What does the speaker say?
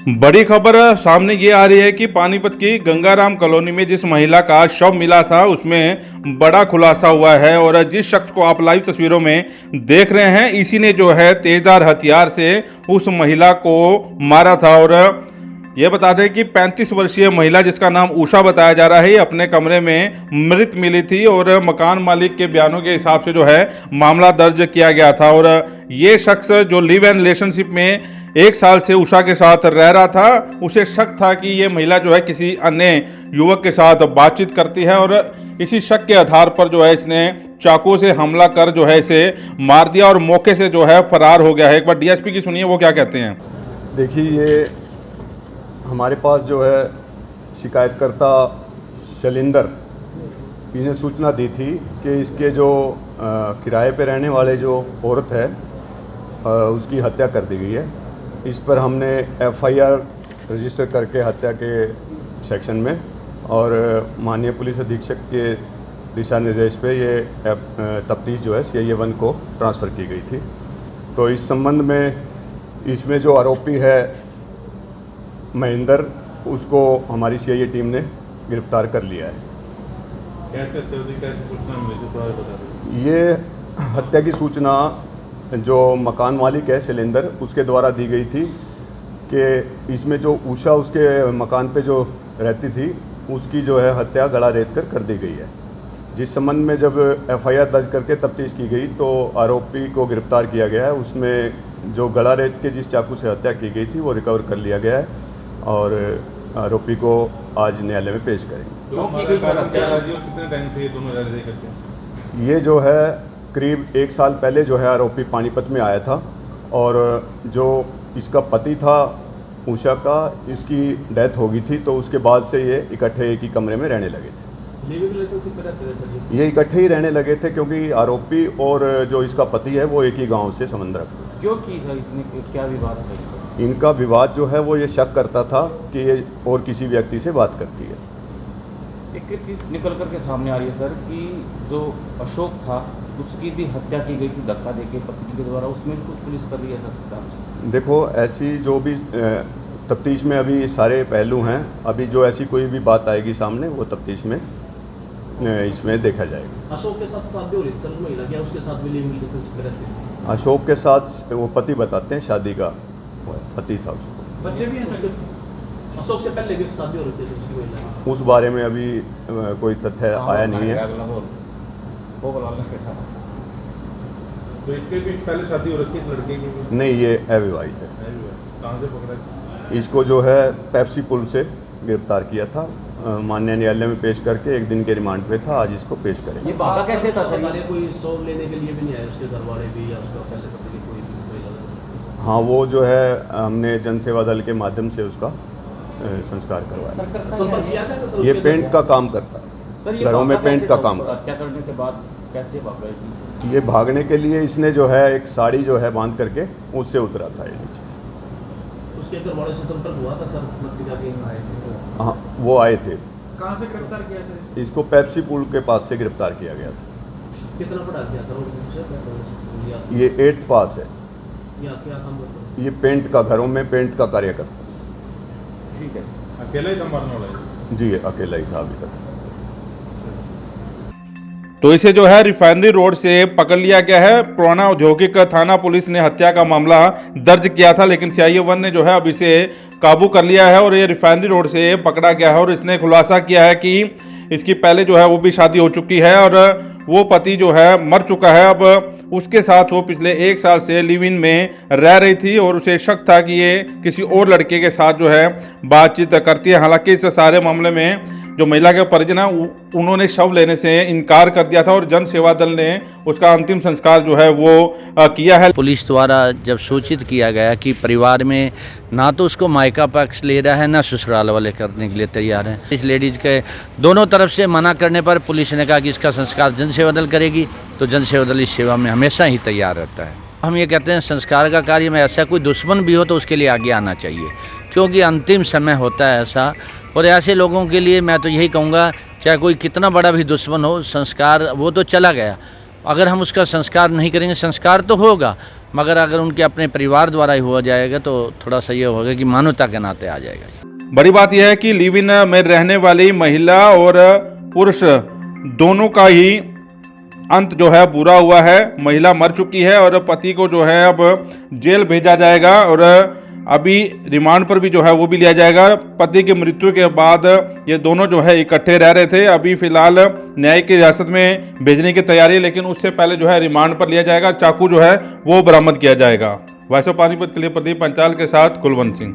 बड़ी खबर सामने ये आ रही है कि पानीपत की गंगाराम कॉलोनी में जिस महिला का शव मिला था उसमें बड़ा खुलासा हुआ है और जिस शख्स को आप लाइव तस्वीरों में देख रहे हैं इसी ने जो है तेजधार हथियार से उस महिला को मारा था। और ये बता दें कि 35 वर्षीय महिला जिसका नाम उषा बताया जा रहा है ये अपने कमरे में मृत मिली थी और मकान मालिक के बयानों के हिसाब से जो है मामला दर्ज किया गया था। और ये शख्स जो लिव एंड रिलेशनशिप में 1 साल से उषा के साथ रह रहा था उसे शक था कि ये महिला जो है किसी अन्य युवक के साथ बातचीत करती है और इसी शक के आधार पर जो है इसने चाकू से हमला कर जो है इसे मार दिया और मौके से जो है फरार हो गया है। एक बार डीएसपी की सुनिए वो क्या कहते हैं। देखिए, ये हमारे पास जो है शिकायतकर्ता शैलेंद्र इसने सूचना दी थी कि इसके जो किराए पे रहने वाले जो औरत है उसकी हत्या कर दी गई है। इस पर हमने एफआईआर रजिस्टर करके हत्या के सेक्शन में और माननीय पुलिस अधीक्षक के दिशा निर्देश पे ये तफ्तीश जो है CIA 1 को ट्रांसफ़र की गई थी। तो इस संबंध में इसमें जो आरोपी है महेंद्र उसको हमारी CIA टीम ने गिरफ्तार कर लिया है। कैसे सूचना मिली थी थोड़ा बता दो। ये हत्या की सूचना जो मकान मालिक है शैलेंद्र उसके द्वारा दी गई थी कि इसमें जो उषा उसके मकान पे जो रहती थी उसकी जो है हत्या गला रेत कर दी गई है। जिस संबंध में जब एफआईआर दर्ज करके तफ्तीश की गई तो आरोपी को गिरफ्तार किया गया है। उसमें जो गला रेत के जिस चाकू से हत्या की गई थी वो रिकवर कर लिया गया है और आरोपी को आज न्यायालय में पेश करेंगे। ये जो है करीब 1 साल पहले जो है आरोपी पानीपत में आया था और जो इसका पति था उषा का इसकी डेथ हो गई थी तो उसके बाद से ये इकट्ठे एक ही कमरे में रहने लगे थे। ये इकट्ठे ही रहने लगे थे क्योंकि आरोपी और जो इसका पति है वो एक ही गांव से संबंध रखते थे। क्यों की सर इसने क्या विवाद है? इनका विवाद जो है वो ये शक करता था कि ये और किसी व्यक्ति से बात करती है। एक चीज़ निकल करके सामने आ रही है सर कि जो अशोक था उसकी भी हत्या की गई थी धक्का देके पत्नी के द्वारा, उसमें कुछ पुलिस कर रही है सर? देखो, ऐसी जो भी तफ्तीश में अभी सारे पहलू हैं, अभी जो ऐसी कोई भी बात आएगी सामने वो तफ्तीश में इसमें देखा जाएगा। अशोक के साथ शादी हो रही थी सर, महिला क्या उसके साथ भी लिविंग रिलेशनशिप में रहती थी? अशोक के साथ वो पति बताते हैं, शादी का पति था उसको। बच्चे भी हैं सर? अशोक से पहले भी एक शादी हो रही थी उसकी महिला? उस बारे में अभी कोई तथ्य आया नहीं है। तो इसके भी पहले शादी हो रखी है लड़के की? नहीं, ये अविवाहित है। कहाँ से पकड़ा? इसको जो है पेप्सी पुल से गिरफ्तार किया था, माननीय न्यायालय में पेश करके 1 दिन के रिमांड पे था, आज इसको पेश करेंगे। ये भागा कैसे था सर? कोई शव लेने के लिए भी नहीं आए उसके घर वाले भी या उसका पहले पता नहीं कोई महिला? हाँ, वो जो है हमने जन सेवा दल के माध्यम से उसका संस्कार करवाया। ये पेंट का काम करता है, घरों में पेंट का काम करता है। हत्या करने के बाद कैसे भागा? ये भागने के लिए इसने जो है एक साड़ी जो है बांध करके उससे उतरा था ये नीचे। उसके घर वालों से संपर्क हुआ था सर? हाँ, वो आए थे। कहाँ से गिरफ्तार किया सर? इसको पेप्सी पुल के पास से गिरफ्तार किया गया था। कितना पढ़ा किया सर? ये 8th पास है। क्या काम करता है? ये पेंट का, घरों में पेंट का कार्य करता है। ठीक है, अकेला ही मरने वाला है? जी, अकेला ही था अभी तक। तो इसे जो है रिफाइनरी रोड से पकड़ लिया गया है। पुराना औद्योगिक थाना पुलिस ने हत्या का मामला दर्ज किया था लेकिन CIA 1 ने जो है अब इसे काबू कर लिया है और ये रिफाइनरी रोड से पकड़ा गया है और इसने खुलासा किया है कि इसकी पहले जो है वो भी शादी हो चुकी है और वो पति जो है मर चुका है। अब उसके साथ वो पिछले 1 साल से लिव इन में रह रही थी और उसे शक था कि ये किसी और लड़के के साथ जो है बातचीत करती है। हालांकि इस सारे मामले में जो महिला के परिजन है उन्होंने शव लेने से इनकार कर दिया था और जन सेवा दल ने उसका अंतिम संस्कार जो है वो किया है। पुलिस द्वारा जब सूचित किया गया कि परिवार में ना तो उसको मायका पक्ष ले रहा है ना ससुराल वाले करने के लिए तैयार हैं, इस लेडीज के दोनों तरफ से मना करने पर पुलिस ने कहा कि इसका संस्कार जन सेवा दल करेगी, तो जन सेवा दल इस सेवा में हमेशा ही तैयार रहता है। हम ये कहते हैं संस्कार का कार्य में ऐसा कोई दुश्मन भी हो तो उसके लिए आगे आना चाहिए, क्योंकि अंतिम समय होता है ऐसा। और ऐसे लोगों के लिए मैं तो यही कहूँगा, चाहे कोई कितना बड़ा भी दुश्मन हो, संस्कार वो तो चला गया, अगर हम उसका संस्कार नहीं करेंगे, संस्कार तो होगा मगर अगर उनके अपने परिवार द्वारा ही हो जाएगा तो थोड़ा सा ये होगा कि मानवता के नाते आ जाएगा। बड़ी बात यह है कि लिव इन में रहने वाली महिला और पुरुष दोनों का ही अंत जो है बुरा हुआ है। महिला मर चुकी है और पति को जो है अब जेल भेजा जाएगा और अभी रिमांड पर भी जो है वो भी लिया जाएगा। पति की मृत्यु के बाद ये दोनों जो है इकट्ठे रह रहे थे। अभी फिलहाल न्यायिक हिरासत में भेजने की तैयारी, लेकिन उससे पहले जो है रिमांड पर लिया जाएगा। चाकू जो है वो बरामद किया जाएगा। वॉइस ऑफ पानीपत के लिए प्रदीप पंचाल के साथ कुलवंत सिंह।